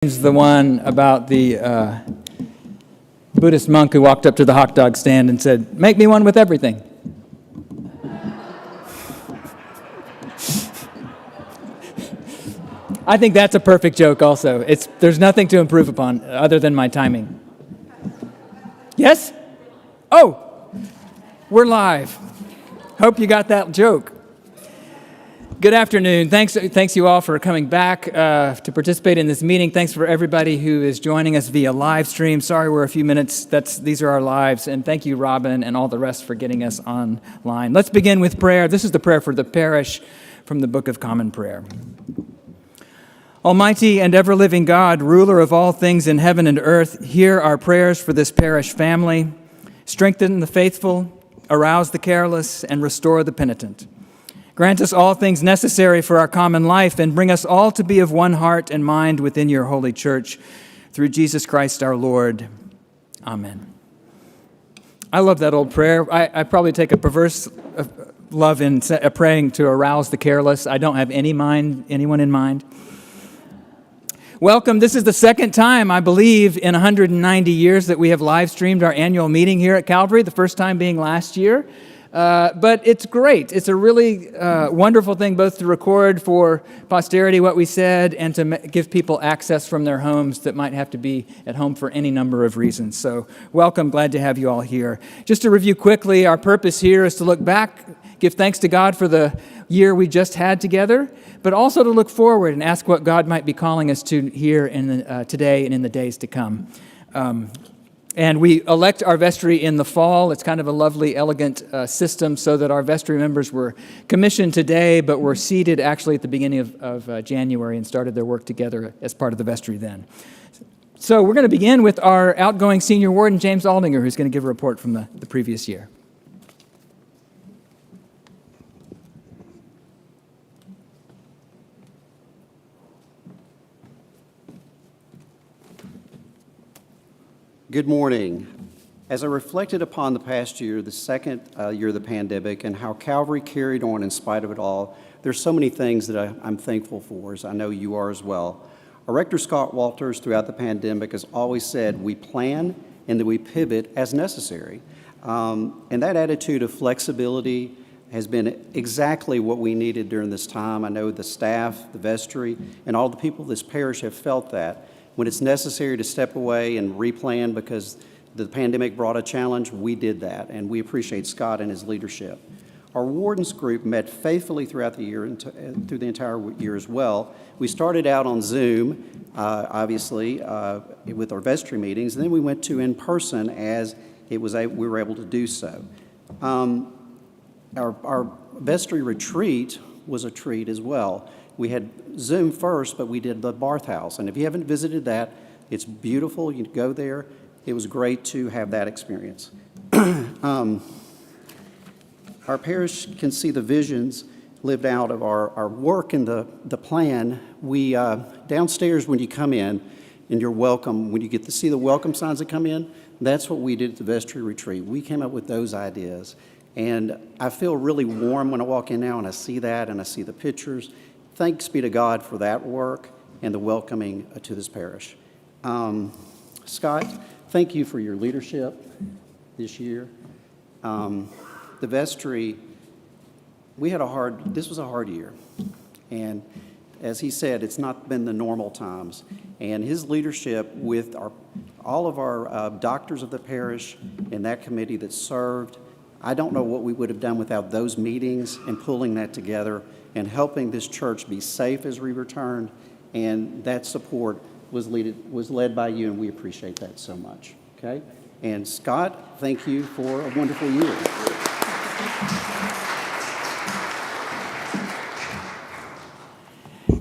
Is the one about the Buddhist monk who walked up to the hot dog stand and said, "Make me one with everything." I think that's a perfect joke also. There's nothing to improve upon other than my timing. Yes? Oh, we're live. Hope you got that joke. Good afternoon. Thanks you all for coming back to participate in this meeting. Thanks for everybody who is joining us via live stream. Sorry we're a few minutes. These are our lives. And thank you, Robin, and all the rest for getting us online. Let's begin with prayer. This is the prayer for the parish from the Book of Common Prayer. Almighty and ever-living God, ruler of all things in heaven and earth, hear our prayers for this parish family. Strengthen the faithful, arouse the careless, and restore the penitent. Grant us all things necessary for our common life, and bring us all to be of one heart and mind within your holy church. Through Jesus Christ our Lord. Amen. I love that old prayer. I probably take a perverse love in praying to arouse the careless. I don't have anyone in mind. Welcome. This is the second time, I believe, in 190 years that we have live streamed our annual meeting here at Calvary, the first time being last year. But it's great. It's a really wonderful thing both to record for posterity what we said and to give people access from their homes that might have to be at home for any number of reasons. So welcome. Glad to have you all here. Just to review quickly, our purpose here is to look back, give thanks to God for the year we just had together, but also to look forward and ask what God might be calling us to here today and in the days to come. And we elect our vestry in the fall. It's kind of a lovely, elegant system so that our vestry members were commissioned today, but were seated actually at the beginning of January and started their work together as part of the vestry then. So we're going to begin with our outgoing senior warden, James Aldinger, who's going to give a report from the previous year. Good morning. As I reflected upon the past year, the second year of the pandemic, and how Calvary carried on in spite of it all, there's so many things that I'm thankful for, as I know you are as well. Our rector, Scott Walters, throughout the pandemic has always said we plan and that we pivot as necessary. And that attitude of flexibility has been exactly what we needed during this time. I know the staff, the vestry, and all the people of this parish have felt that. When it's necessary to step away and replan because the pandemic brought a challenge, we did that, and we appreciate Scott and his leadership. Our wardens group met faithfully throughout the year and through the entire year as well. We started out on Zoom, obviously, with our vestry meetings, and then we went to in person as we were able to do so. Our vestry retreat was a treat as well. We had Zoom first, but we did the Barth House. And if you haven't visited that, it's beautiful. You can go there. It was great to have that experience. Our parish can see the visions lived out of our work and the plan. We, downstairs when you come in and you're welcome, when you get to see the welcome signs that come in, that's what we did at the vestry retreat. We came up with those ideas. And I feel really warm when I walk in now and I see that and I see the pictures. Thanks be to God for that work and the welcoming to this parish. Scott, thank you for your leadership this year. The vestry, this was a hard year. And as he said, it's not been the normal times. And his leadership with all of our doctors of the parish and that committee that served, I don't know what we would have done without those meetings and pulling that together and helping this church be safe as we returned, and that support was led by you, and we appreciate that so much, okay? And Scott, thank you for a wonderful year.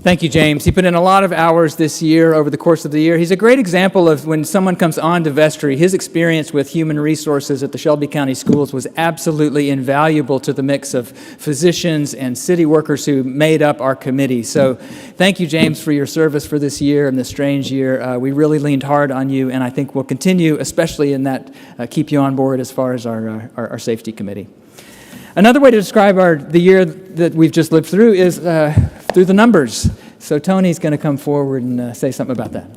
Thank you, James. He put in a lot of hours this year over the course of the year. He's a great example of when someone comes on to vestry, his experience with human resources at the Shelby County Schools was absolutely invaluable to the mix of physicians and city workers who made up our committee. So thank you, James, for your service for this year and this strange year. We really leaned hard on you, and I think we'll continue, especially in that, keep you on board as far as our safety committee. Another way to describe the year that we've just lived through is through the numbers. So Tony's going to come forward and say something about that.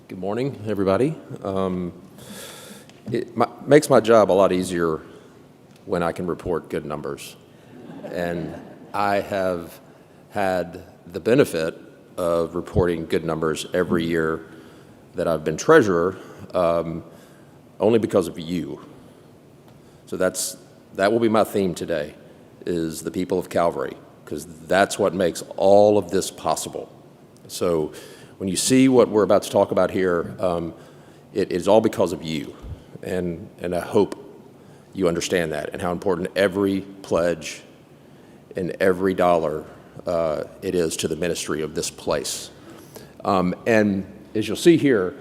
Good morning, everybody. It makes my job a lot easier when I can report good numbers. And I have had the benefit of reporting good numbers every year that I've been treasurer, only because of you. So that will be my theme today, is the people of Calvary, because that's what makes all of this possible. So when you see what we're about to talk about here, it is all because of you. And I hope you understand that and how important every pledge and every dollar it is to the ministry of this place. And as you'll see here,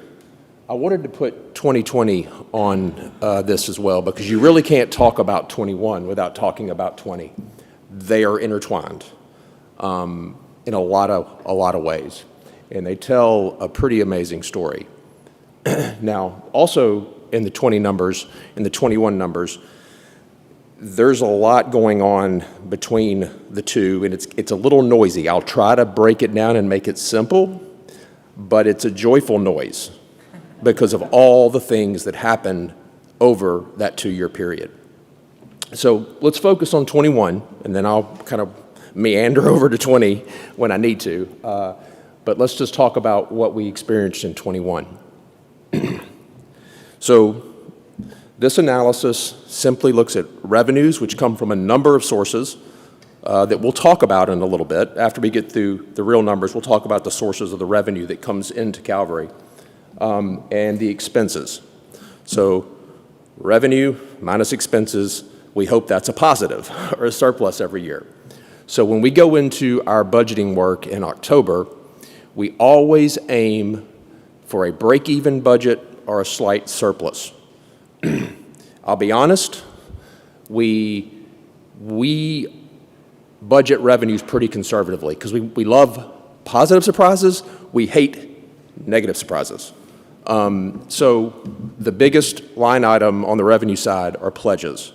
I wanted to put 2020 on this as well, because you really can't talk about 21 without talking about 20. They are intertwined in a lot of ways, and they tell a pretty amazing story. Now, also in the 20 numbers, in the 21 numbers, there's a lot going on between the two, and it's a little noisy. I'll try to break it down and make it simple, but it's a joyful noise because of all the things that happened over that 2-year period. So let's focus on 21, and then I'll kind of meander over to 20 when I need to. But let's just talk about what we experienced in 21. So this analysis simply looks at revenues, which come from a number of sources that we'll talk about in a little bit. After we get through the real numbers, we'll talk about the sources of the revenue that comes into Calvary, and the expenses. So revenue minus expenses, we hope that's a positive or a surplus every year. So when we go into our budgeting work in October, we always aim for a break-even budget or a slight surplus. I'll be honest, we budget revenues pretty conservatively because we love positive surprises, we hate negative surprises. So the biggest line item on the revenue side are pledges.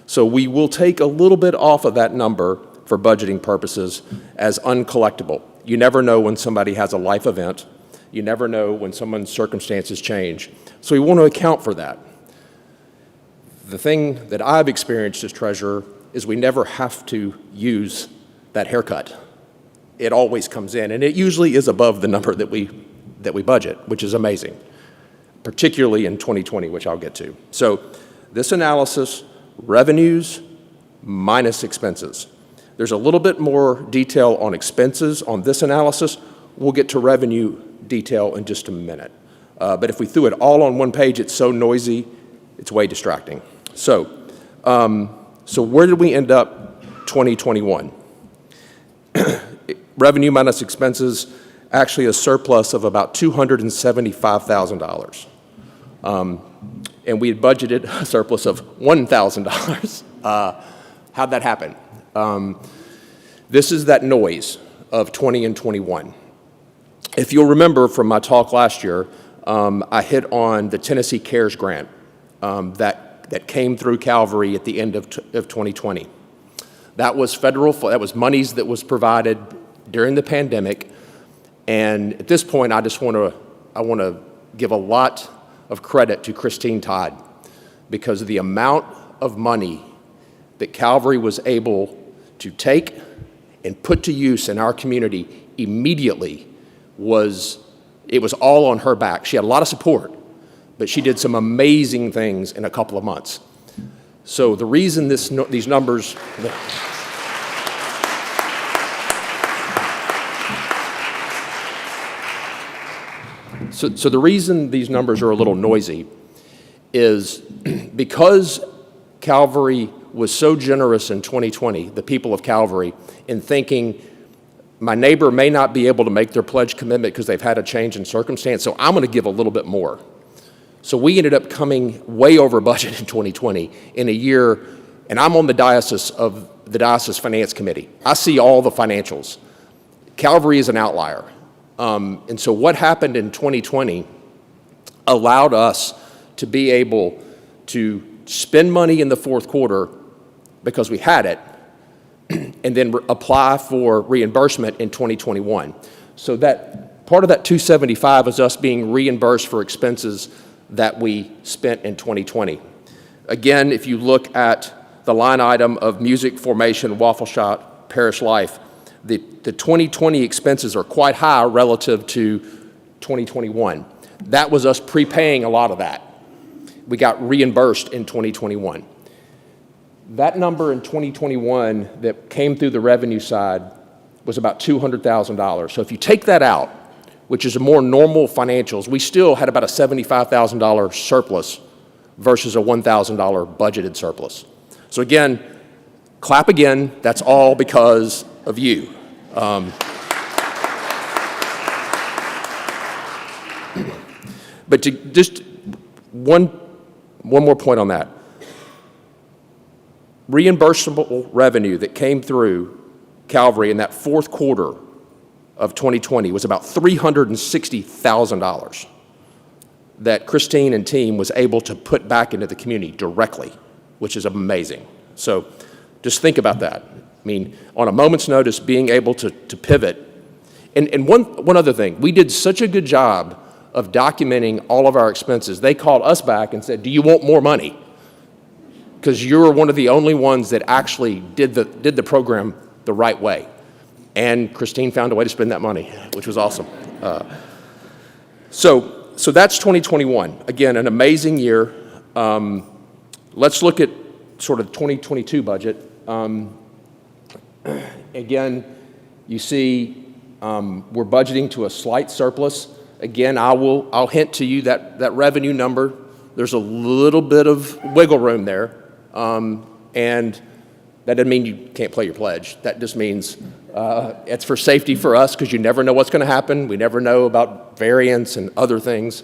So we will take a little bit off of that number for budgeting purposes as uncollectible. You never know when somebody has a life event. You never know when someone's circumstances change. So we want to account for that. The thing that I've experienced as treasurer is we never have to use that haircut. It always comes in, and it usually is above the number that we budget, which is amazing, particularly in 2020, which I'll get to. So this analysis, revenues minus expenses. There's a little bit more detail on expenses on this analysis. We'll get to revenue detail in just a minute. But if we threw it all on one page, it's so noisy, it's way distracting. So where did we end up 2021? Revenue minus expenses, actually a surplus of about $275,000. And we had budgeted a surplus of $1,000. How'd that happen? This is that noise of 20 and 21. If you'll remember from my talk last year, I hit on the Tennessee CARES grant that came through Calvary at the end of 2020. That was federal, that was monies that was provided during the pandemic. And at this point, I want to give a lot of credit to Christine Todd, because of the amount of money that Calvary was able to take and put to use in our community immediately was all on her back. She had a lot of support, but she did some amazing things in a couple of months. So the reason these numbers... So the reason these numbers are a little noisy is because Calvary was so generous in 2020, the people of Calvary, in thinking, my neighbor may not be able to make their pledge commitment because they've had a change in circumstance, so I'm going to give a little bit more. So we ended up coming way over budget in 2020 in a year, and I'm on the diocese finance committee. I see all the financials. Calvary is an outlier. And so what happened in 2020 allowed us to be able to spend money in the fourth quarter because we had it, and then apply for reimbursement in 2021. So that part of that 275 is us being reimbursed for expenses that we spent in 2020. Again, if you look at the line item of music, formation, waffle shop, parish life, the 2020 expenses are quite high relative to 2021. That was us prepaying a lot of that. We got reimbursed in 2021. That number in 2021 that came through the revenue side was about $200,000. So if you take that out, which is a more normal financials, we still had about a $75,000 surplus versus a $1,000 budgeted surplus. So again, clap again, that's all because of you. But to just one more point on that. Reimbursable revenue that came through Calvary in that fourth quarter of 2020 was about $360,000 that Christine and team was able to put back into the community directly, which is amazing. So just think about that. I mean, on a moment's notice, being able to pivot. And one other thing, we did such a good job of documenting all of our expenses. They called us back and said, do you want more money? Because you're one of the only ones that actually did the program the right way. And Christine found a way to spend that money, which was awesome. So that's 2021. Again, an amazing year. Let's look at sort of 2022 budget. Again, you see we're budgeting to a slight surplus. Again, I'll hint to you that revenue number, there's a little bit of wiggle room there. And that doesn't mean you can't play your pledge. That just means it's for safety for us because you never know what's going to happen. We never know about variants and other things.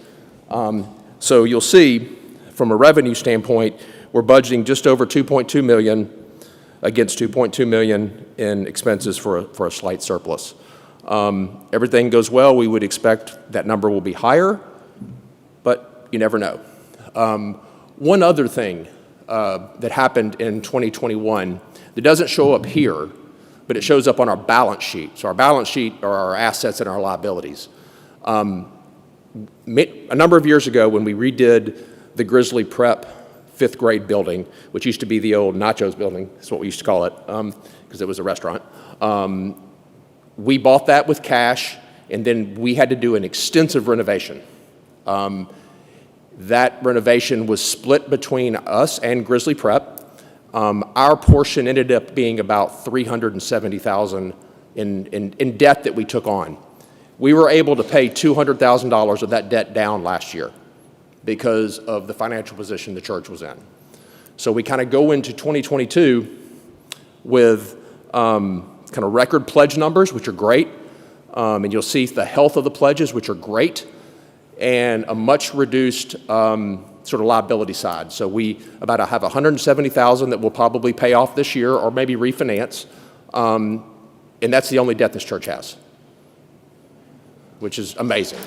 So you'll see from a revenue standpoint, we're budgeting just over $2.2 million against $2.2 million in expenses for a slight surplus. Everything goes well, we would expect that number will be higher, but you never know. One other thing that happened in 2021 that doesn't show up here, but it shows up on our balance sheet. So our balance sheet are our assets and our liabilities. A number of years ago when we redid the Grizzly Prep 5th grade building, which used to be the old Nachos building, that's what we used to call it, because it was a restaurant. We bought that with cash, and then we had to do an extensive renovation. That renovation was split between us and Grizzly Prep. Our portion ended up being about $370,000 in debt that we took on. We were able to pay $200,000 of that debt down last year because of the financial position the church was in. So we kind of go into 2022 with kind of record pledge numbers, which are great, and you'll see the health of the pledges, which are great, and a much reduced sort of liability side. So we have $170,000 that we'll probably pay off this year or maybe refinance, and that's the only debt this church has, which is amazing.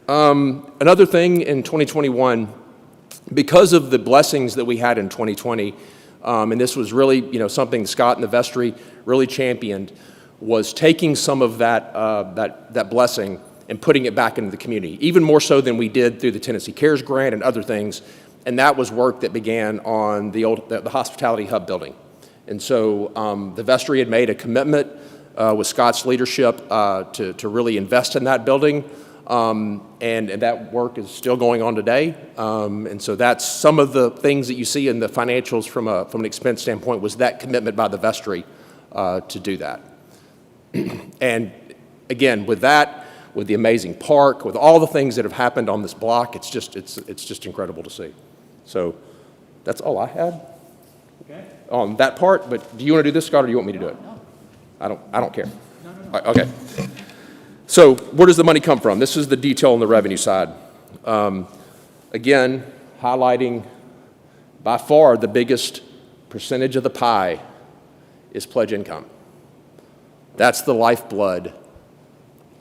Another thing in 2021, because of the blessings that we had in 2020, and this was really something Scott and the vestry really championed, was taking some of that blessing and putting it back into the community, even more so than we did through the Tennessee Cares Grant and other things. And that was work that began on the Hospitality Hub building. And so the vestry had made a commitment with Scott's leadership to really invest in that building. And that work is still going on today. And so that's some of the things that you see in the financials from an expense standpoint was that commitment by the vestry to do that. And again, with that, with the amazing park, with all the things that have happened on this block, it's just incredible to see. So that's all I had on that part. But do you want to do this, Scott, or do you want me to do it? No. I don't care. No. All right, okay. So where does the money come from? This is the detail on the revenue side. Again, highlighting by far the biggest percentage of the pie is pledge income. That's the lifeblood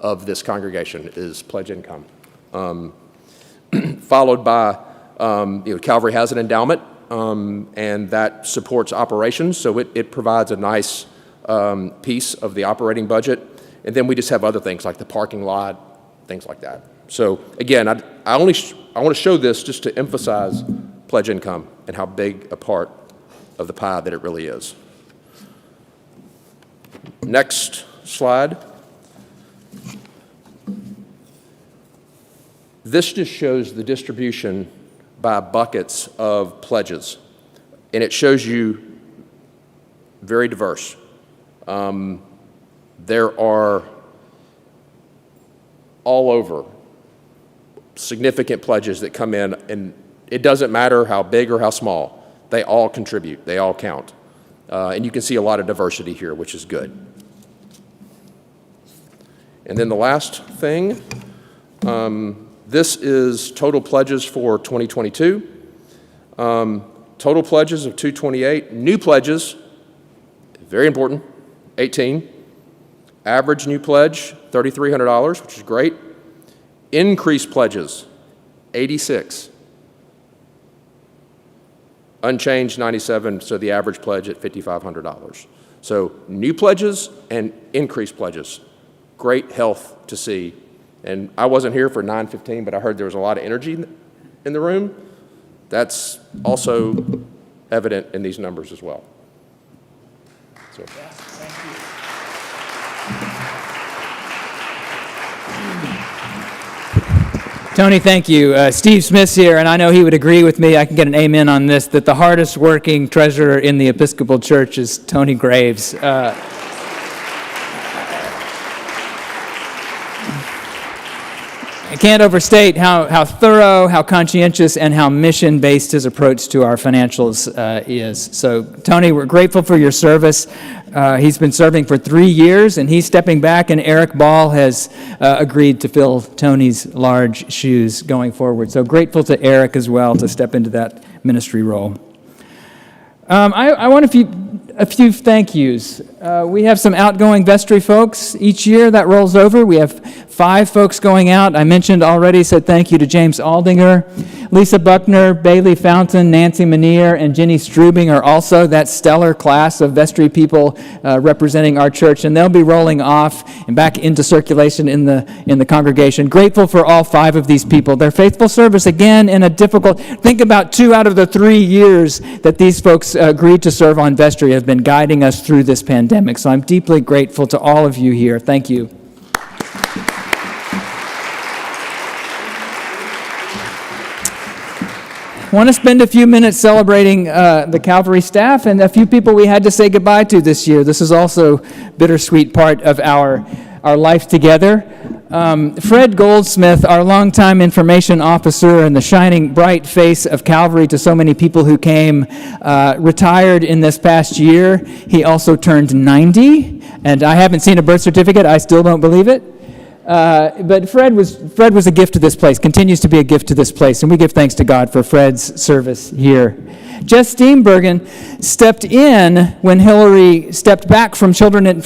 of this congregation is pledge income. Followed by, Calvary has an endowment, and that supports operations, so it provides a nice piece of the operating budget. And then we just have other things like the parking lot, things like that. So again, I want to show this just to emphasize pledge income and how big a part of the pie that it really is. Next slide. This just shows the distribution by buckets of pledges, and it shows you very diverse. There are all over significant pledges that come in, and it doesn't matter how big or how small. They all contribute. They all count. And you can see a lot of diversity here, which is good. And then the last thing, this is total pledges for 2022. Total pledges of 228. New pledges, very important, 18. Average new pledge, $3,300, which is great. Increased pledges, 86. Unchanged, 97, so the average pledge at $5,500. So new pledges and increased pledges. Great health to see. And I wasn't here for 9:15, but I heard there was a lot of energy in the room. That's also evident in these numbers as well. So. Yeah, thank you. Tony, thank you. Steve Smith's here, and I know he would agree with me. I can get an amen on this, that the hardest working treasurer in the Episcopal Church is Tony Graves. I can't overstate how thorough, how conscientious, and how mission-based his approach to our financials is. So, Tony, we're grateful for your service. He's been serving for 3 years, and he's stepping back, and Eric Ball has agreed to fill Tony's large shoes going forward. So grateful to Eric as well to step into that ministry role. I want a few thank yous. We have some outgoing vestry folks each year that rolls over. We have 5 folks going out. I mentioned already, said thank you to James Aldinger. Lisa Buckner, Bailey Fountain, Nancy Manier, and Jenny Strubing are also that stellar class of vestry people representing our church, and they'll be rolling off and back into circulation in the congregation. Grateful for all 5 of these people. Their faithful service, again, in a difficult, think about 2 out of the 3 years that these folks agreed to serve on vestry have been guiding us through this pandemic. So I'm deeply grateful to all of you here. Thank you. I want to spend a few minutes celebrating the Calvary staff and a few people we had to say goodbye to this year. This is also a bittersweet part of our life together. Fred Goldsmith, our longtime information officer and the shining bright face of Calvary to so many people who came, retired in this past year. He also turned 90, and I haven't seen a birth certificate. I still don't believe it. But Fred was a gift to this place, continues to be a gift to this place, and we give thanks to God for Fred's service here. Jess Steenbergen stepped in when Hillary stepped back from Children and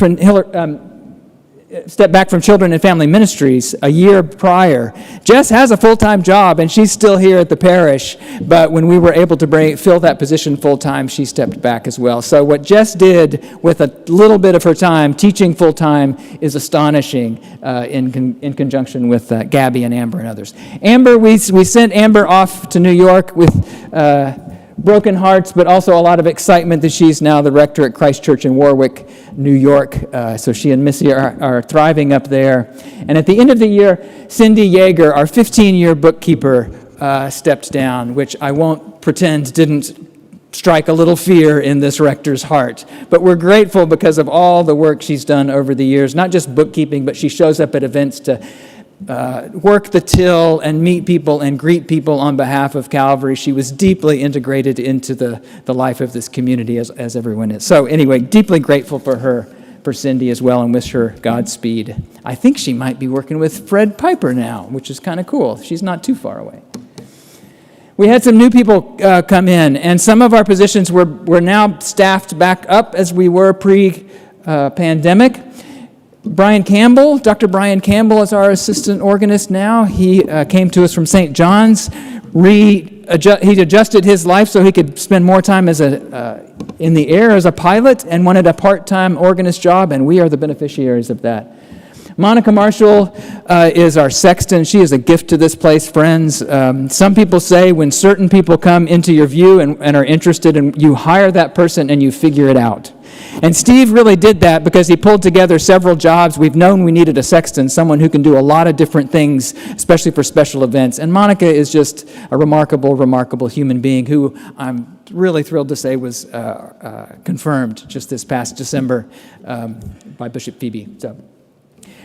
Family Ministries a year prior. Jess has a full-time job, and she's still here at the parish, but when we were able to fill that position full-time, she stepped back as well. So what Jess did with a little bit of her time, teaching full-time, is astonishing in conjunction with Gabby and Amber and others. Amber, we sent Amber off to New York with broken hearts, but also a lot of excitement that she's now the rector at Christ Church in Warwick, New York. So she and Missy are thriving up there. And at the end of the year, Cindy Yeager, our 15-year bookkeeper, stepped down, which I won't pretend didn't strike a little fear in this rector's heart. But we're grateful because of all the work she's done over the years, not just bookkeeping, but she shows up at events to work the till and meet people and greet people on behalf of Calvary. She was deeply integrated into the life of this community as everyone is. So anyway, deeply grateful for Cindy as well, and wish her Godspeed. I think she might be working with Fred Piper now, which is kind of cool. She's not too far away. We had some new people come in, and some of our positions were now staffed back up as we were pre-pandemic. Brian Campbell, Dr. Brian Campbell is our assistant organist now. He came to us from St. John's. He adjusted his life so he could spend more time in the air as a pilot and wanted a part-time organist job, and we are the beneficiaries of that. Monica Marshall is our sexton. She is a gift to this place, friends. Some people say when certain people come into your view and are interested, and you hire that person and you figure it out. And Steve really did that because he pulled together several jobs. We've known we needed a sexton, someone who can do a lot of different things, especially for special events. And Monica is just a remarkable, remarkable human being who I'm really thrilled to say was confirmed just this past December by Bishop Phoebe. So,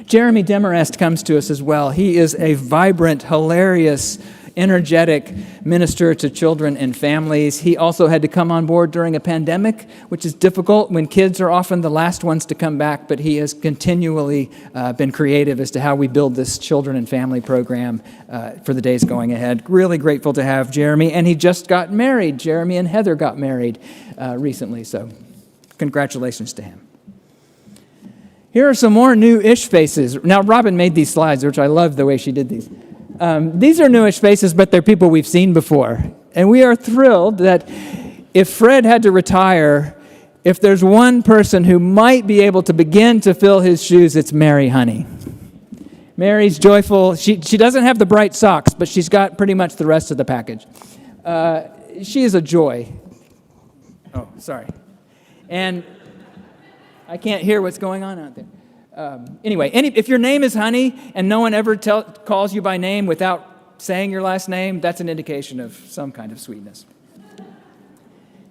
Jeremy Demarest comes to us as well. He is a vibrant, hilarious, energetic minister to children and families. He also had to come on board during a pandemic, which is difficult when kids are often the last ones to come back, but he has continually been creative as to how we build this children and family program for the days going ahead. Really grateful to have Jeremy, and he just got married. Jeremy and Heather got married recently, so congratulations to him. Here are some more new-ish faces. Now, Robin made these slides, which I love the way she did these. These are newish faces, but they're people we've seen before. And we are thrilled that if Fred had to retire, if there's one person who might be able to begin to fill his shoes, it's Mary Honey. Mary's joyful. She doesn't have the bright socks, but she's got pretty much the rest of the package. She is a joy. Oh, sorry. And I can't hear what's going on out there. Anyway, if your name is Honey and no one ever calls you by name without saying your last name, that's an indication of some kind of sweetness.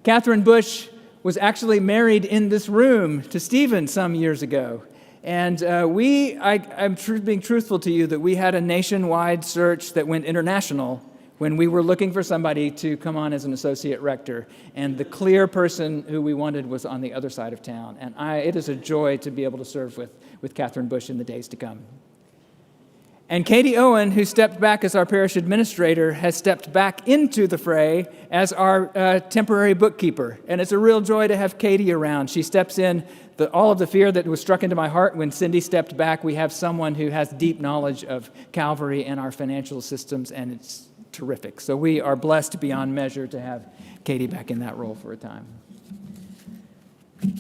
Catherine Bush was actually married in this room to Stephen some years ago. And I'm being truthful to you that we had a nationwide search that went international when we were looking for somebody to come on as an associate rector. And the clear person who we wanted was on the other side of town. And it is a joy to be able to serve with Catherine Bush in the days to come. And Katie Owen, who stepped back as our parish administrator, has stepped back into the fray as our temporary bookkeeper. And it's a real joy to have Katie around. She steps in all of the fear that was struck into my heart when Cindy stepped back. We have someone who has deep knowledge of Calvary and our financial systems, and it's terrific. So we are blessed beyond measure to have Katie back in that role for a time.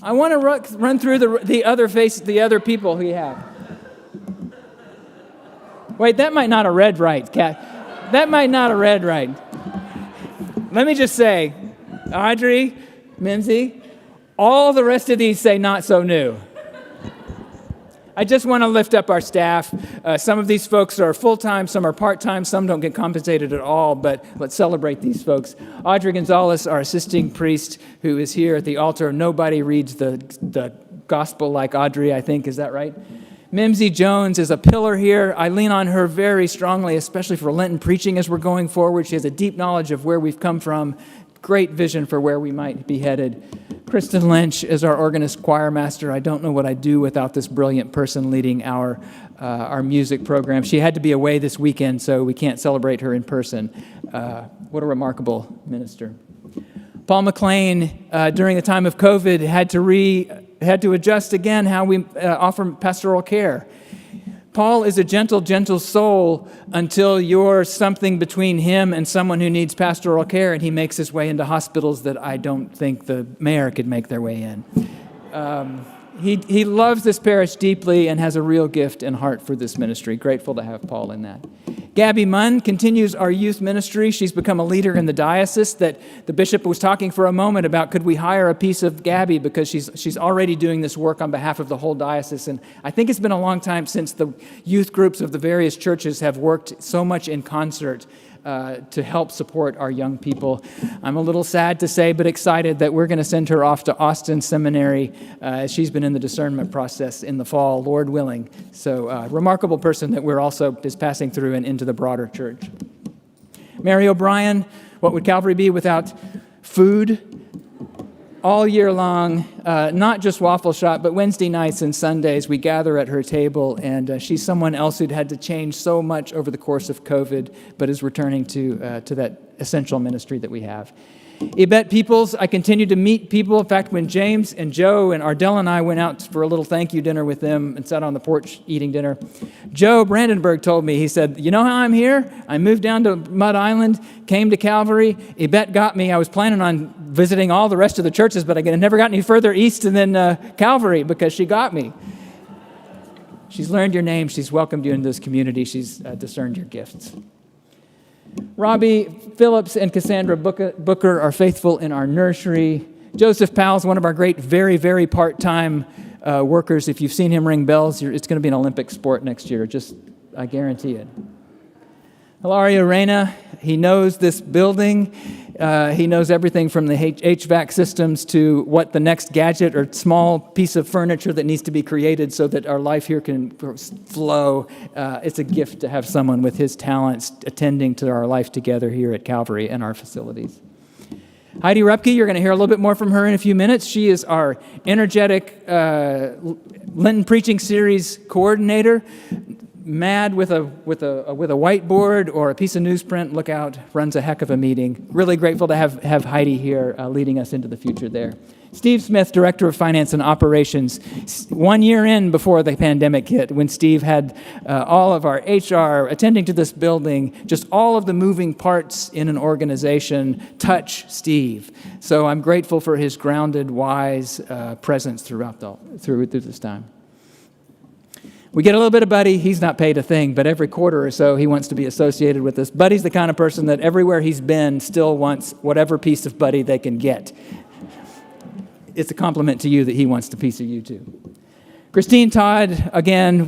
I want to run through the other people we have. Wait, that might not have read right, Kat. That might not have read right. Let me just say, Audrey, Mimsy, all the rest of these say not so new. I just want to lift up our staff. Some of these folks are full-time, some are part-time, some don't get compensated at all, but let's celebrate these folks. Audrey Gonzalez, our assisting priest, who is here at the altar. Nobody reads the gospel like Audrey, I think. Is that right? Mimsy Jones is a pillar here. I lean on her very strongly, especially for Lenten preaching as we're going forward. She has a deep knowledge of where we've come from, great vision for where we might be headed. Kristen Lynch is our organist choir master. I don't know what I'd do without this brilliant person leading our music program. She had to be away this weekend, so we can't celebrate her in person. What a remarkable minister. Paul Mclean, during the time of COVID, had to adjust again how we offer pastoral care. Paul is a gentle, gentle soul until you're something between him and someone who needs pastoral care, and he makes his way into hospitals that I don't think the mayor could make their way in. He loves this parish deeply and has a real gift and heart for this ministry. Grateful to have Paul in that. Gabby Munn continues our youth ministry. She's become a leader in the diocese that the bishop was talking for a moment about, could we hire a piece of Gabby, because she's already doing this work on behalf of the whole diocese. And I think it's been a long time since the youth groups of the various churches have worked so much in concert to help support our young people. I'm a little sad to say, but excited that we're going to send her off to Austin Seminary. She's been in the discernment process in the fall, Lord willing. So remarkable person that we're also just passing through and into the broader church. Mary O'Brien, what would Calvary be without food? All year long, not just Waffle Shop, but Wednesday nights and Sundays, we gather at her table, and she's someone else who'd had to change so much over the course of COVID, but is returning to that essential ministry that we have. Yvette Peoples, I continue to meet people. In fact, when James and Joe and Ardell and I went out for a little thank you dinner with them and sat on the porch eating dinner, Joe Brandenburg told me, he said, you know how I'm here? I moved down to Mud Island, came to Calvary. Yvette got me. I was planning on visiting all the rest of the churches, but I never got any further east than Calvary because she got me. She's learned your name. She's welcomed you into this community. She's discerned your gifts. Robbie Phillips and Cassandra Booker are faithful in our nursery. Joseph Powell is one of our great, very, very part-time workers. If you've seen him ring bells, it's going to be an Olympic sport next year. I guarantee it. Hilario Reyna, he knows this building. He knows everything from the HVAC systems to what the next gadget or small piece of furniture that needs to be created so that our life here can flow. It's a gift to have someone with his talents attending to our life together here at Calvary and our facilities. Heidi Rupke, you're going to hear a little bit more from her in a few minutes. She is our energetic Lenten preaching series coordinator. Mad with a whiteboard or a piece of newsprint, look out, runs a heck of a meeting. Really grateful to have Heidi here leading us into the future there. Steve Smith, Director of Finance and Operations, 1 year in before the pandemic hit, when Steve had all of our HR attending to this building, just all of the moving parts in an organization touch Steve. So I'm grateful for his grounded, wise presence through this time. We get a little bit of Buddy. He's not paid a thing, but every quarter or so he wants to be associated with us. Buddy's the kind of person that everywhere he's been still wants whatever piece of Buddy they can get. It's a compliment to you that he wants the piece of you too. Christine Todd, again,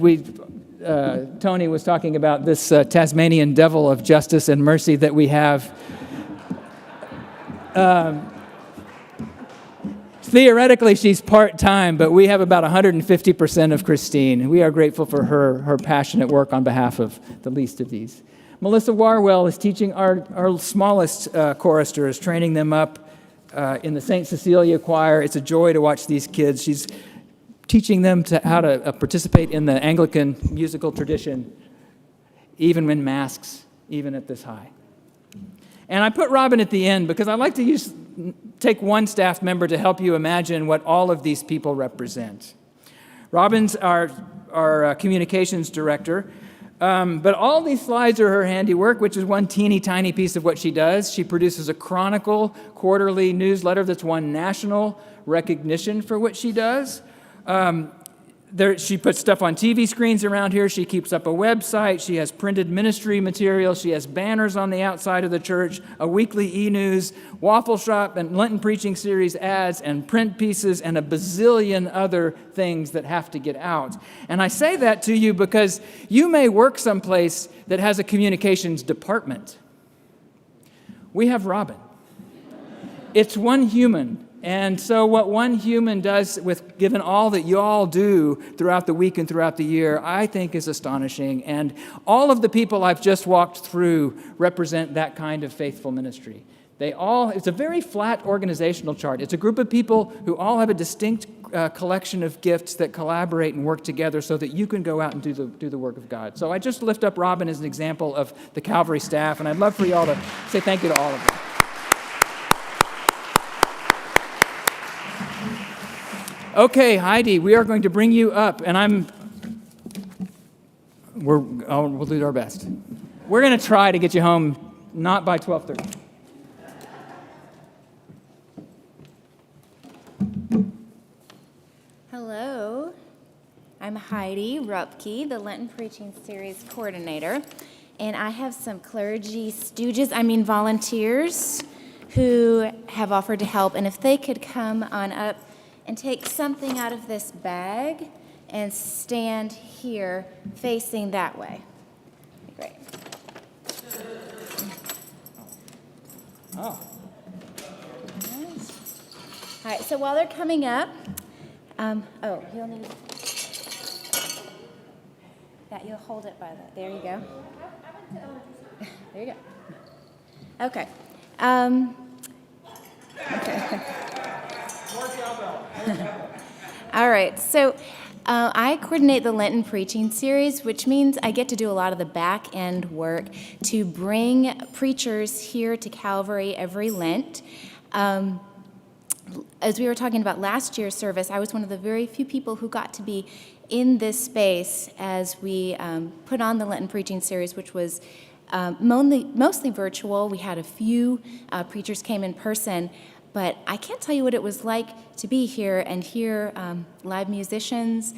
Tony was talking about this Tasmanian devil of justice and mercy that we have. Theoretically, she's part-time, but we have about 150% of Christine. We are grateful for her passionate work on behalf of the least of these. Melissa Warwell is teaching our smallest choristers, training them up in the St. Cecilia choir. It's a joy to watch these kids. She's teaching them how to participate in the Anglican musical tradition, even when masks, even at this high. And I put Robin at the end because I like to take one staff member to help you imagine what all of these people represent. Robin's our communications director, but all these slides are her handiwork, which is one teeny tiny piece of what she does. She produces a Chronicle quarterly newsletter that's won national recognition for what she does. She puts stuff on TV screens around here. She keeps up a website. She has printed ministry material. She has banners on the outside of the church, a weekly e-news, waffle shop, and Lenten preaching series ads, and print pieces, and a bazillion other things that have to get out. And I say that to you because you may work someplace that has a communications department. We have Robin. It's one human. And so what one human does given all that you all do throughout the week and throughout the year, I think is astonishing. And all of the people I've just walked through represent that kind of faithful ministry. It's a very flat organizational chart. It's a group of people who all have a distinct collection of gifts that collaborate and work together so that you can go out and do the work of God. So I just lift up Robin as an example of the Calvary staff, and I'd love for you all to say thank you to all of them. Okay, Heidi, we are going to bring you up, and we'll do our best. We're going to try to get you home, not by 12:30. Hello, I'm Heidi Rupke, the Lenten Preaching Series coordinator, and I have some volunteers who have offered to help, and if they could come on up and take something out of this bag and stand here facing that way. Great. Oh. All right, so while they're coming up, you'll need that. You'll hold it by that. There you go. There you go. Okay. Okay. All right, so I coordinate the Lenten Preaching Series, which means I get to do a lot of the back-end work to bring preachers here to Calvary every Lent. As we were talking about last year's service, I was one of the very few people who got to be in this space as we put on the Lenten preaching series, which was mostly virtual. We had a few preachers came in person, but I can't tell you what it was like to be here and hear live musicians,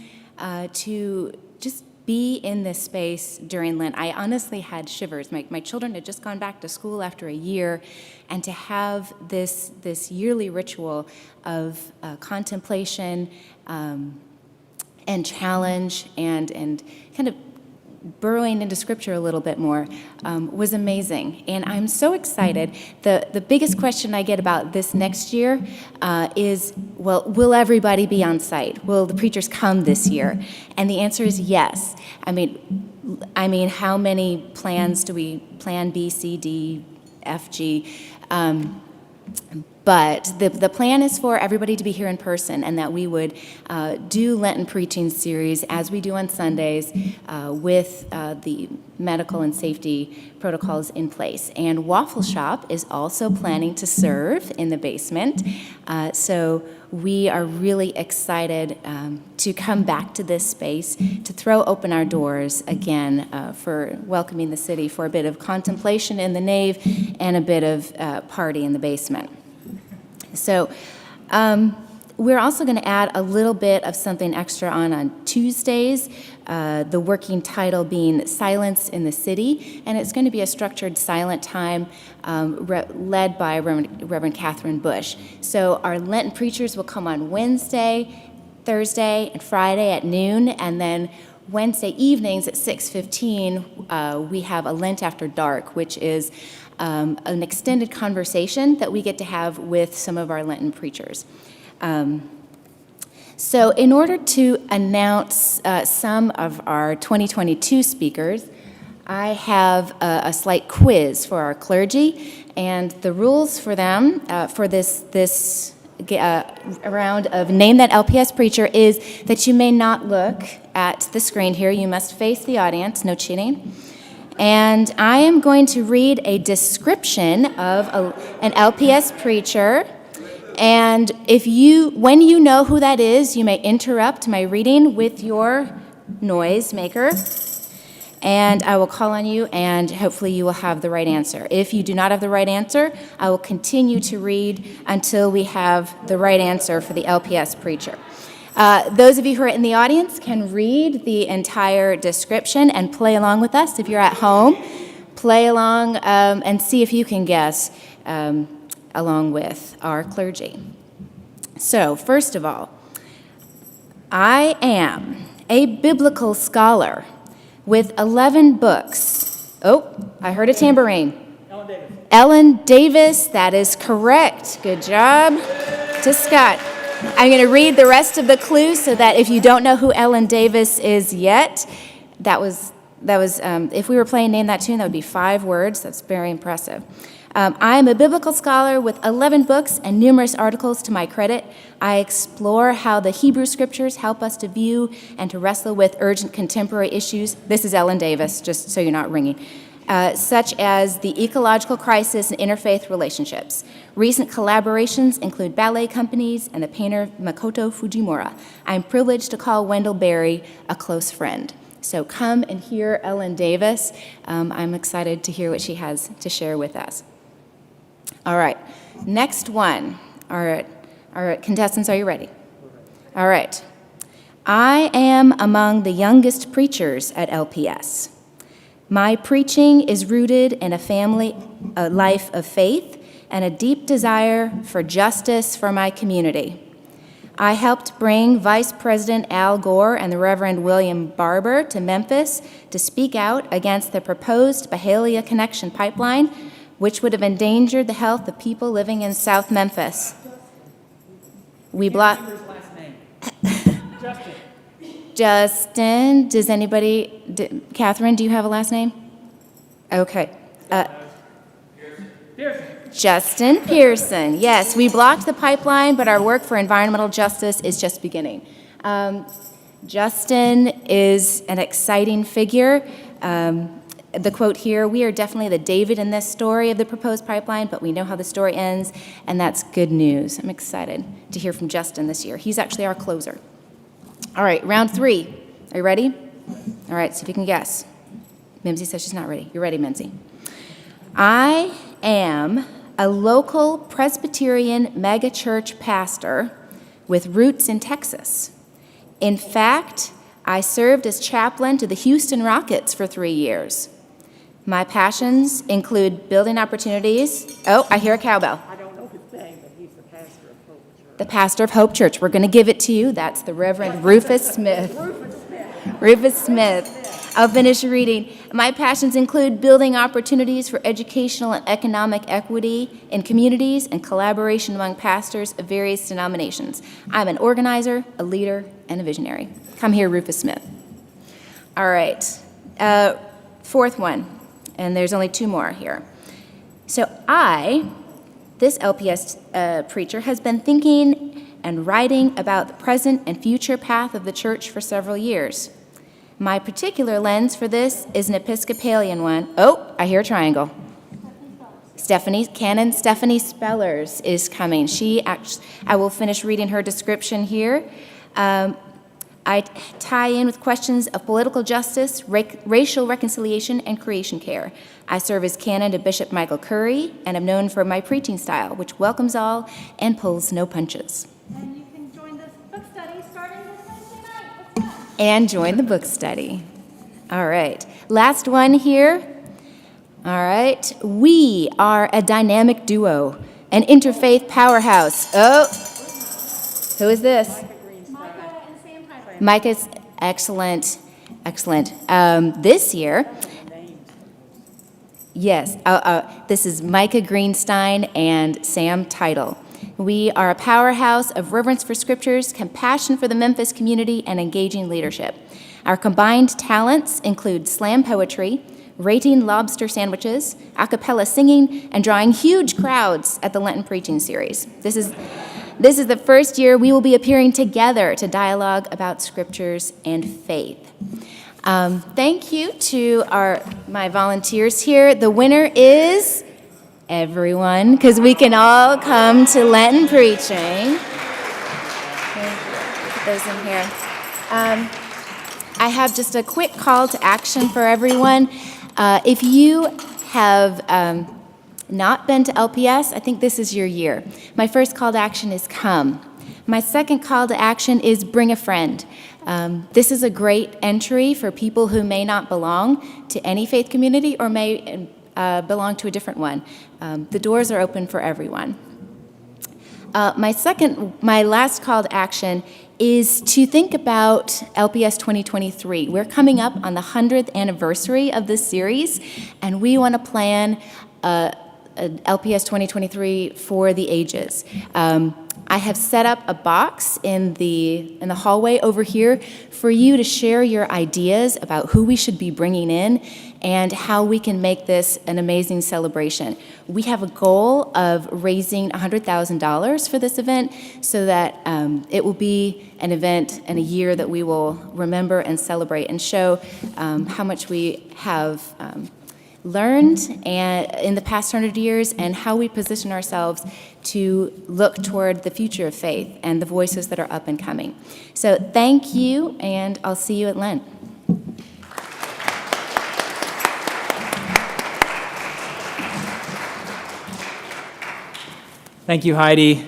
to just be in this space during Lent. I honestly had shivers. My children had just gone back to school after a year, and to have this yearly ritual of contemplation and challenge and kind of burrowing into Scripture a little bit more was amazing. And I'm so excited. The biggest question I get about this next year is, well, will everybody be on site? Will the preachers come this year? And the answer is yes. I mean, how many plans do we plan? B, C, D, F, G. But the plan is for everybody to be here in person, and that we would do Lenten preaching series as we do on Sundays with the medical and safety protocols in place. And Waffle Shop is also planning to serve in the basement. So we are really excited to come back to this space, to throw open our doors again for welcoming the city for a bit of contemplation in the nave and a bit of party in the basement. So we're also going to add a little bit of something extra on Tuesdays, the working title being Silence in the City, and it's going to be a structured silent time led by Reverend Catherine Bush. So our Lenten preachers will come on Wednesday, Thursday, and Friday at noon, and then Wednesday evenings at 6:15, we have a Lent After Dark, which is an extended conversation that we get to have with some of our Lenten preachers. So in order to announce some of our 2022 speakers, I have a slight quiz for our clergy, and the rules for them for this round of Name That LPS Preacher is that you may not look at the screen here. You must face the audience, no cheating. And I am going to read a description of an LPS preacher. And when you know who that is, you may interrupt my reading with your noise maker. And I will call on you, and hopefully you will have the right answer. If you do not have the right answer, I will continue to read until we have the right answer for the LPS preacher. Those of you who are in the audience can read the entire description and play along with us. If you're at home, play along and see if you can guess along with our clergy. So, first of all, I am a biblical scholar with 11 books. Oh, I heard a tambourine. Ellen Davis. Ellen Davis, that is correct. Good job to Scott. I'm going to read the rest of the clues so that if you don't know who Ellen Davis is yet, that was if we were playing Name That Tune, that would be 5 words. That's very impressive. I am a biblical scholar with 11 books and numerous articles to my credit. I explore how the Hebrew Scriptures help us to view and to wrestle with urgent contemporary issues. This is Ellen Davis, just so you're not ringing. Such as the ecological crisis and interfaith relationships. Recent collaborations include ballet companies and the painter Makoto Fujimura. I'm privileged to call Wendell Berry a close friend. So come and hear Ellen Davis. I'm excited to hear what she has to share with us. All right, next one. All right, contestants, are you ready? All right. I am among the youngest preachers at LPS. My preaching is rooted in a life of faith and a deep desire for justice for my community. I helped bring Vice President Al Gore and the Reverend William Barber to Memphis to speak out against the proposed Byhalia Connection pipeline, which would have endangered the health of people living in South Memphis. We blocked. Justin. Justin, does anybody, Catherine, do you have a last name? Okay. Pearson. Justin Pearson. Yes, we blocked the pipeline, but our work for environmental justice is just beginning. Justin is an exciting figure. the quote here, "We are definitely the David in this story of the proposed pipeline, but we know how the story ends, and that's good news." I'm excited to hear from Justin this year. He's actually our closer. All right, round 3. Are you ready? All right, see if you can guess. Mimsy says she's not ready. You're ready, Mimsy. I am a local Presbyterian megachurch pastor with roots in Texas. In fact, I served as chaplain to the Houston Rockets for 3 years. My passions include building opportunities. Oh, I hear a cowbell. I don't know his name, but he's the pastor of Hope Church. The pastor of Hope Church. We're going to give it to you. That's the Reverend Rufus Smith. Rufus Smith. I'll finish reading. My passions include building opportunities for educational and economic equity in communities and collaboration among pastors of various denominations. I'm an organizer, a leader, and a visionary. Come here, Rufus Smith. All right. 4th one, and there's only 2 more here. So this LPS preacher, has been thinking and writing about the present and future path of the church for several years. My particular lens for this is an Episcopalian one. Oh, I hear a triangle. Canon Stephanie Spellers is coming. I will finish reading her description here. I tie in with questions of political justice, racial reconciliation, and creation care. I serve as canon to Bishop Michael Curry, and am known for my preaching style, which welcomes all and pulls no punches. And you can join this book study starting this Wednesday night. Let's go. And join the book study. All right. Last one here. All right. We are a dynamic duo, an interfaith powerhouse. Oh, who is this? Micah and Sam Teitel. Micah's excellent. This year, yes, this is Micah Greenstein and Sam Teitel. We are a powerhouse of reverence for scriptures, compassion for the Memphis community, and engaging leadership. Our combined talents include slam poetry, rating lobster sandwiches, a cappella singing, and drawing huge crowds at the Lenten preaching series. This is the first year we will be appearing together to dialogue about scriptures and faith. Thank you to my volunteers here. The winner is everyone, because we can all come to Lenten preaching. Put those in here. I have just a quick call to action for everyone. If you have not been to LPS, I think this is your year. My first call to action is come. My second call to action is bring a friend. This is a great entry for people who may not belong to any faith community or may belong to a different one. The doors are open for everyone. My last call to action is to think about LPS 2023. We're coming up on the 100th anniversary of this series, and we want to plan LPS 2023 for the ages. I have set up a box in the hallway over here for you to share your ideas about who we should be bringing in and how we can make this an amazing celebration. We have a goal of raising $100,000 for this event so that it will be an event and a year that we will remember and celebrate and show how much we have learned in the past 100 years and how we position ourselves to look toward the future of faith and the voices that are up and coming. So thank you, and I'll see you at Lent. Thank you, Heidi.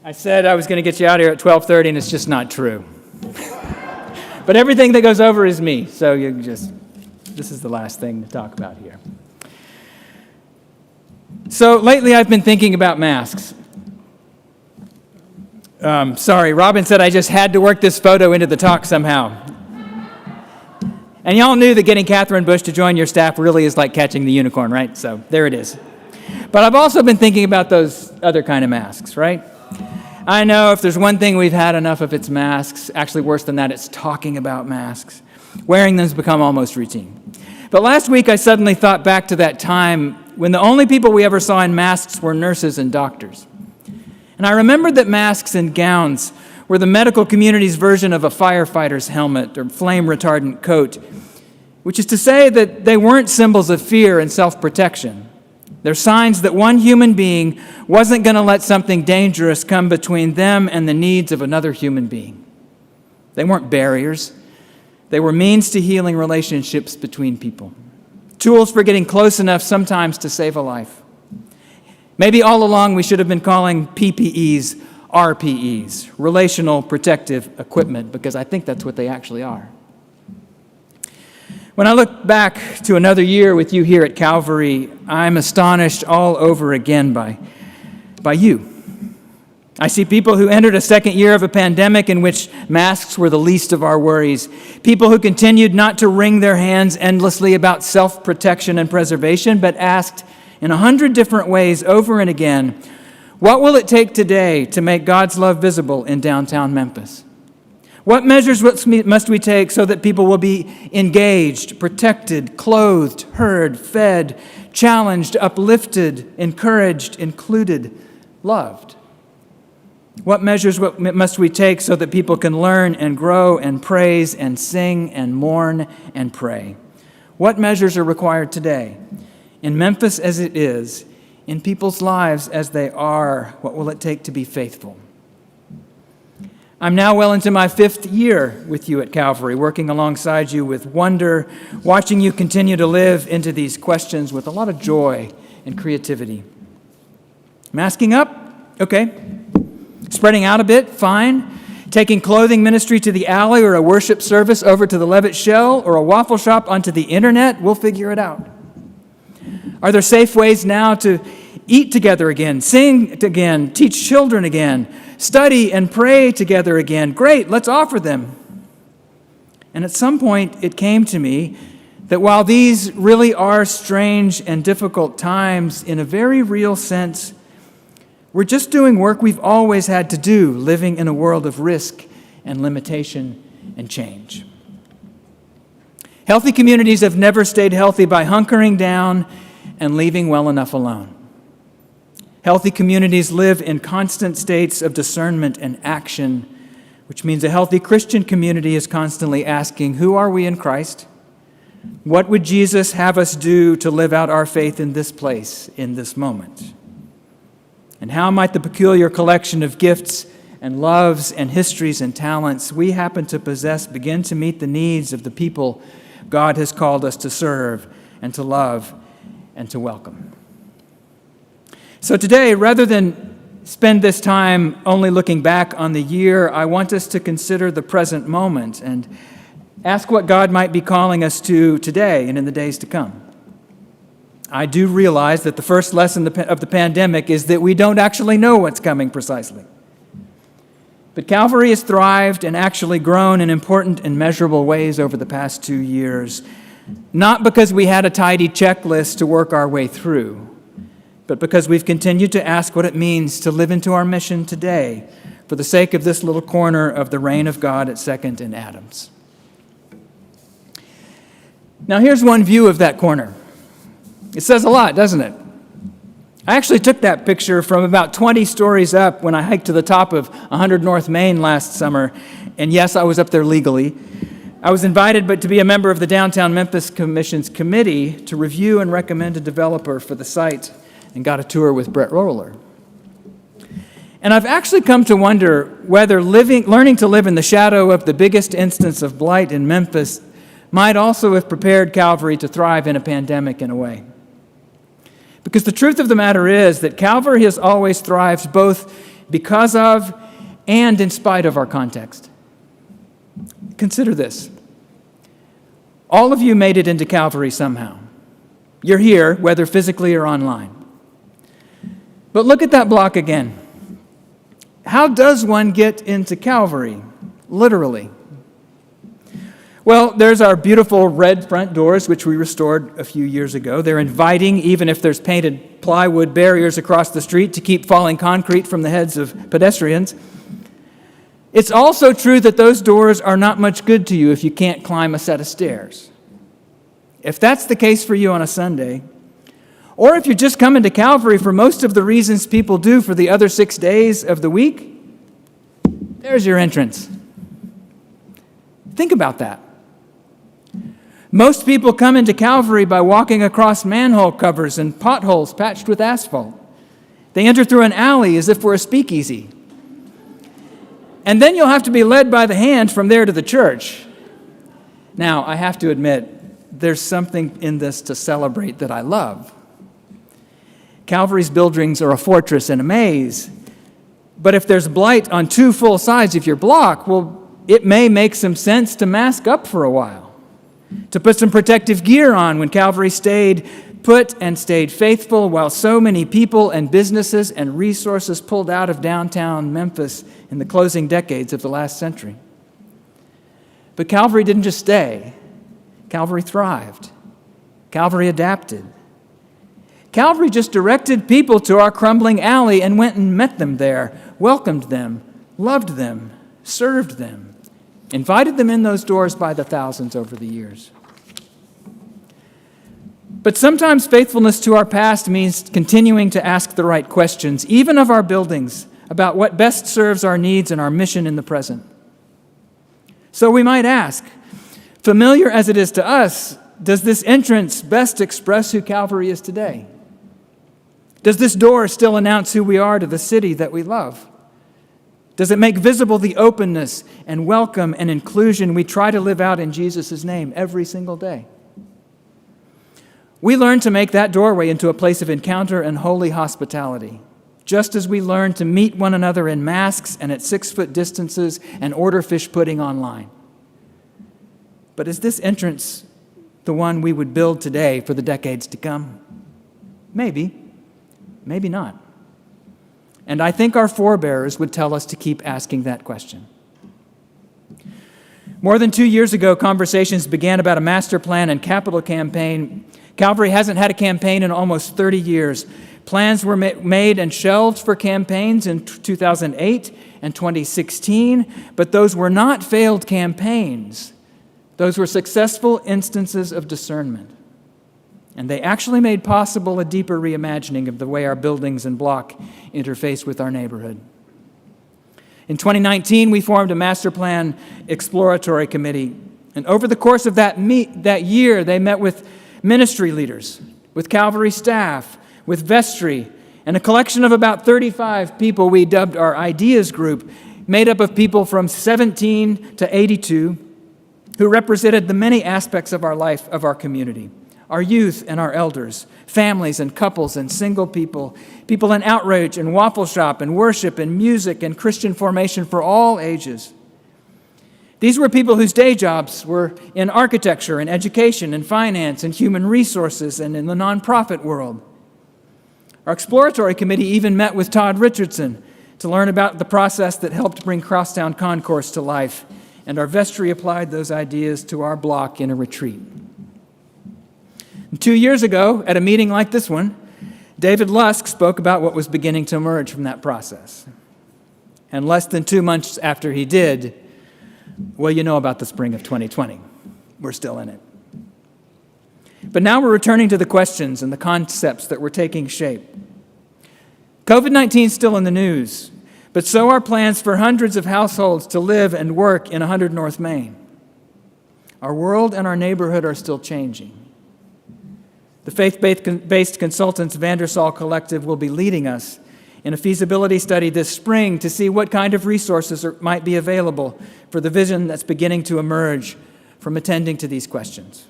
I said I was going to get you out here at 12:30, and it's just not true. But everything that goes over is me, so this is the last thing to talk about here. So lately I've been thinking about masks. Sorry, Robin said I just had to work this photo into the talk somehow. And y'all knew that getting Catherine Bush to join your staff really is like catching the unicorn, right? So there it is. But I've also been thinking about those other kind of masks, right? I know if there's one thing we've had enough of, it's masks. Actually, worse than that, it's talking about masks. Wearing them has become almost routine. But last week, I suddenly thought back to that time when the only people we ever saw in masks were nurses and doctors. And I remembered that masks and gowns were the medical community's version of a firefighter's helmet or flame-retardant coat. which is to say that they weren't symbols of fear and self-protection. They're signs that one human being wasn't going to let something dangerous come between them and the needs of another human being. They weren't barriers. They were means to healing relationships between people. Tools for getting close enough sometimes to save a life. Maybe all along we should have been calling PPEs RPEs, Relational Protective Equipment, because I think that's what they actually are. When I look back to another year with you here at Calvary, I'm astonished all over again by you. I see people who entered a second year of a pandemic in which masks were the least of our worries. People who continued not to wring their hands endlessly about self-protection and preservation, but asked in 100 different ways over and again, what will it take today to make God's love visible in downtown Memphis? What measures must we take so that people will be engaged, protected, clothed, heard, fed, challenged, uplifted, encouraged, included, loved? What measures must we take so that people can learn and grow and praise and sing and mourn and pray? What measures are required today? In Memphis as it is, in people's lives as they are, what will it take to be faithful? I'm now well into my 5th year with you at Calvary, working alongside you with wonder, watching you continue to live into these questions with a lot of joy and creativity. Masking up? Okay. Spreading out a bit? Fine. Taking clothing ministry to the alley or a worship service over to the Levitt Shell or a waffle shop onto the internet? We'll figure it out. Are there safe ways now to eat together again, sing again, teach children again, study and pray together again? Great, let's offer them. And at some point, it came to me that while these really are strange and difficult times, in a very real sense, we're just doing work we've always had to do, living in a world of risk and limitation and change. Healthy communities have never stayed healthy by hunkering down and leaving well enough alone. Healthy communities live in constant states of discernment and action, which means a healthy Christian community is constantly asking, who are we in Christ? What would Jesus have us do to live out our faith in this place, in this moment? And how might the peculiar collection of gifts and loves and histories and talents we happen to possess begin to meet the needs of the people God has called us to serve and to love and to welcome? So today, rather than spend this time only looking back on the year, I want us to consider the present moment and ask what God might be calling us to today and in the days to come. I do realize that the first lesson of the pandemic is that we don't actually know what's coming precisely. But Calvary has thrived and actually grown in important and measurable ways over the past 2 years, not because we had a tidy checklist to work our way through, but because we've continued to ask what it means to live into our mission today for the sake of this little corner of the reign of God at 2nd and Adams. Now here's one view of that corner. It says a lot, doesn't it? I actually took that picture from about 20 stories up when I hiked to the top of 100 North Main last summer, and yes, I was up there legally. I was invited to be a member of the Downtown Memphis Commission's committee to review and recommend a developer for the site, and got a tour with Brett Roller. And I've actually come to wonder whether learning to live in the shadow of the biggest instance of blight in Memphis might also have prepared Calvary to thrive in a pandemic in a way. Because the truth of the matter is that Calvary has always thrived both because of and in spite of our context. Consider this. All of you made it into Calvary somehow. You're here, whether physically or online. But look at that block again. How does one get into Calvary, literally? Well, there's our beautiful red front doors, which we restored a few years ago. They're inviting, even if there's painted plywood barriers across the street to keep falling concrete from the heads of pedestrians. It's also true that those doors are not much good to you if you can't climb a set of stairs. If that's the case for you on a Sunday, or if you're just coming to Calvary for most of the reasons people do for the other 6 days of the week, there's your entrance. Think about that. Most people come into Calvary by walking across manhole covers and potholes patched with asphalt. They enter through an alley as if we're a speakeasy. And then you'll have to be led by the hand from there to the church. Now, I have to admit, there's something in this to celebrate that I love. Calvary's buildings are a fortress and a maze. But if there's blight on 2 full sides of your block, well, it may make some sense to mask up for a while, to put some protective gear on when Calvary stayed put and stayed faithful while so many people and businesses and resources pulled out of downtown Memphis in the closing decades of the last century. But Calvary didn't just stay. Calvary thrived. Calvary adapted. Calvary just directed people to our crumbling alley and went and met them there, welcomed them, loved them, served them, invited them in those doors by the thousands over the years. But sometimes faithfulness to our past means continuing to ask the right questions, even of our buildings, about what best serves our needs and our mission in the present. So we might ask, familiar as it is to us, does this entrance best express who Calvary is today? Does this door still announce who we are to the city that we love? Does it make visible the openness and welcome and inclusion we try to live out in Jesus' name every single day? We learn to make that doorway into a place of encounter and holy hospitality, just as we learn to meet one another in masks and at 6-foot distances and order fish pudding online. But is this entrance the one we would build today for the decades to come? Maybe, maybe not. And I think our forebears would tell us to keep asking that question. More than 2 years ago, conversations began about a master plan and capital campaign. Calvary hasn't had a campaign in almost 30 years. Plans were made and shelved for campaigns in 2008 and 2016, but those were not failed campaigns. Those were successful instances of discernment. And they actually made possible a deeper reimagining of the way our buildings and block interface with our neighborhood. In 2019, we formed a master plan exploratory committee. And over the course of that year, they met with ministry leaders, with Calvary staff, with vestry, and a collection of about 35 people we dubbed our Ideas Group, made up of people from 17 to 82, who represented the many aspects of our life, of our community. Our youth and our elders, families and couples and single people, people in outreach and waffle shop and worship and music and Christian formation for all ages. These were people whose day jobs were in architecture and education and finance and human resources and in the nonprofit world. Our exploratory committee even met with Todd Richardson to learn about the process that helped bring Crosstown Concourse to life, and our vestry applied those ideas to our block in a retreat. 2 years ago, at a meeting like this one, David Lusk spoke about what was beginning to emerge from that process. And less than 2 months after he did, well, you know about the spring of 2020. We're still in it. But now we're returning to the questions and the concepts that were taking shape. COVID-19 is still in the news, but so are plans for hundreds of households to live and work in 100 North Main. Our world and our neighborhood are still changing. The faith-based consultants Vandersall Collective will be leading us in a feasibility study this spring to see what kind of resources might be available for the vision that's beginning to emerge from attending to these questions.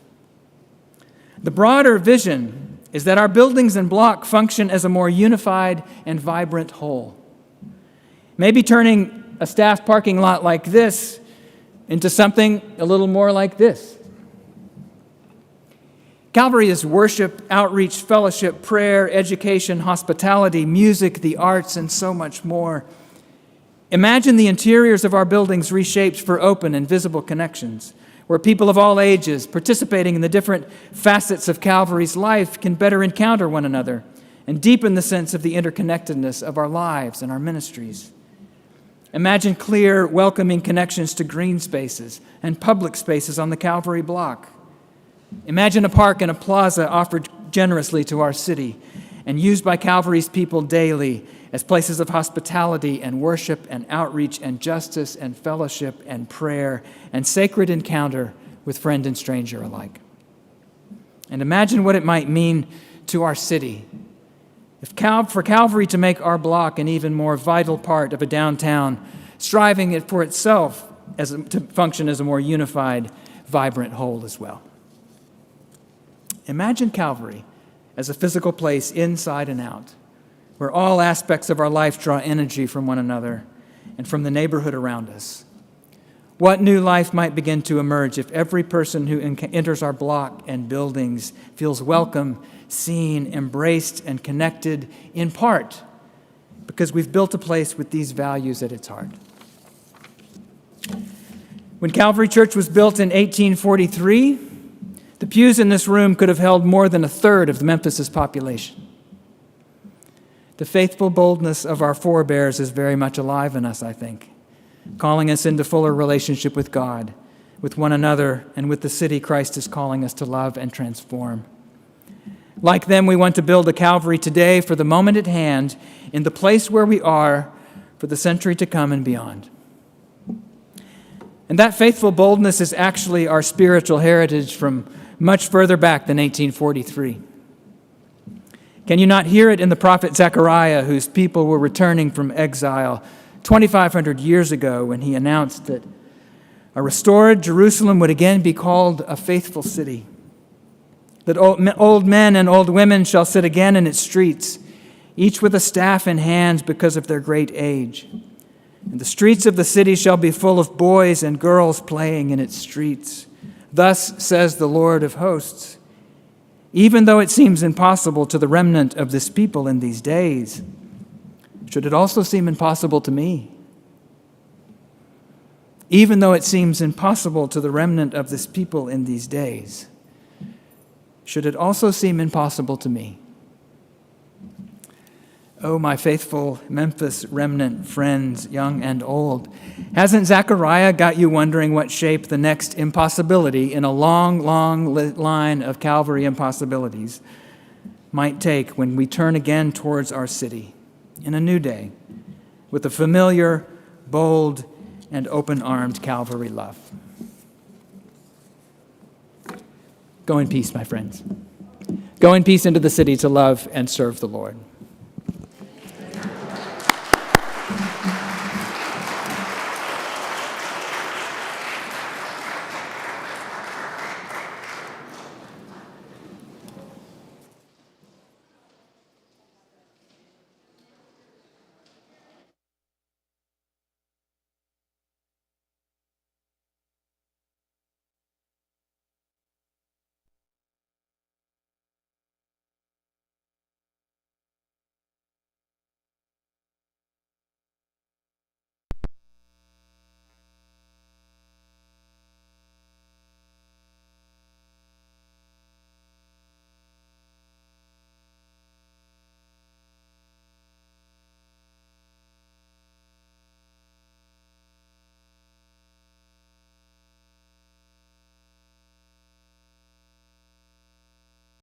The broader vision is that our buildings and block function as a more unified and vibrant whole. Maybe turning a staff parking lot like this into something a little more like this. Calvary is worship, outreach, fellowship, prayer, education, hospitality, music, the arts, and so much more. Imagine the interiors of our buildings reshaped for open and visible connections, where people of all ages participating in the different facets of Calvary's life can better encounter one another and deepen the sense of the interconnectedness of our lives and our ministries. Imagine clear, welcoming connections to green spaces and public spaces on the Calvary block. Imagine a park and a plaza offered generously to our city and used by Calvary's people daily as places of hospitality and worship and outreach and justice and fellowship and prayer and sacred encounter with friend and stranger alike. And imagine what it might mean to our city if for Calvary to make our block an even more vital part of a downtown, striving it for itself to function as a more unified, vibrant whole as well. Imagine Calvary as a physical place inside and out, where all aspects of our life draw energy from one another and from the neighborhood around us. What new life might begin to emerge if every person who enters our block and buildings feels welcome, seen, embraced, and connected in part because we've built a place with these values at its heart. When Calvary Church was built in 1843, the pews in this room could have held more than a third of Memphis's population. The faithful boldness of our forebears is very much alive in us, I think, calling us into fuller relationship with God, with one another, and with the city Christ is calling us to love and transform. Like them, we want to build a Calvary today for the moment at hand, in the place where we are for the century to come and beyond. And that faithful boldness is actually our spiritual heritage from much further back than 1843. Can you not hear it in the prophet Zechariah, whose people were returning from exile 2,500 years ago, when he announced that a restored Jerusalem would again be called a faithful city, that old men and old women shall sit again in its streets, each with a staff in hand because of their great age. And the streets of the city shall be full of boys and girls playing in its streets. Thus says the Lord of hosts. Even though it seems impossible to the remnant of this people in these days, should it also seem impossible to me? Even though it seems impossible to the remnant of this people in these days, should it also seem impossible to me? Oh, my faithful Memphis remnant friends, young and old, hasn't Zechariah got you wondering what shape the next impossibility in a long, long line of Calvary impossibilities might take when we turn again towards our city in a new day with a familiar, bold, and open-armed Calvary love? Go in peace, my friends. Go in peace into the city to love and serve the Lord.